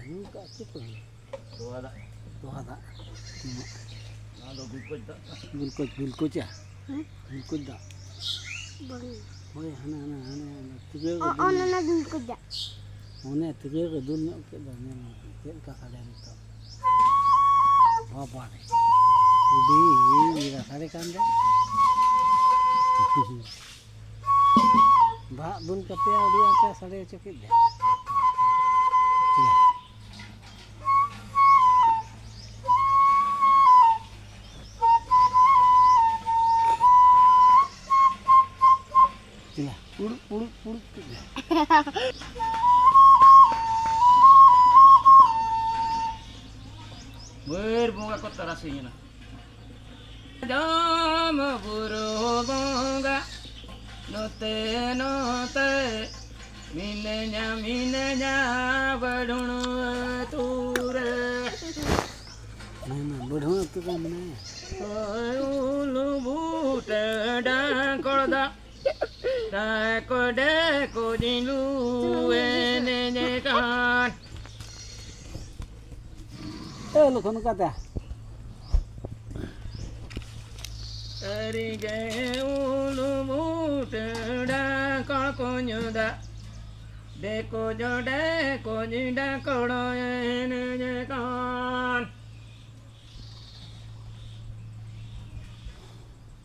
Ini kat siapa? Doa tak? Doa tak? Ada gulkoj tak? Gulkoj ya? Gulkoj tak? Bang. Boleh, hana. Tiga ke Oh, nana gulkoj tak? Mana tiga ke dulu nak ke dah ni. Tiga ke kalian itu. Apa ni? Ubi, ira kali kan dah. Bah, bun kapia dia apa sare cekit dah. Cila. Cila, puluk. Berbunga kota rasanya nah. Jam berbunga, note minenya badun ture. Mana badun tu kan mana? Ulu bute dangkolda, dako jinlu enenye kan. Lu kau kata? Erige ulu bute dangkol nyuda, deko jode ko jinda kolo enenye kan.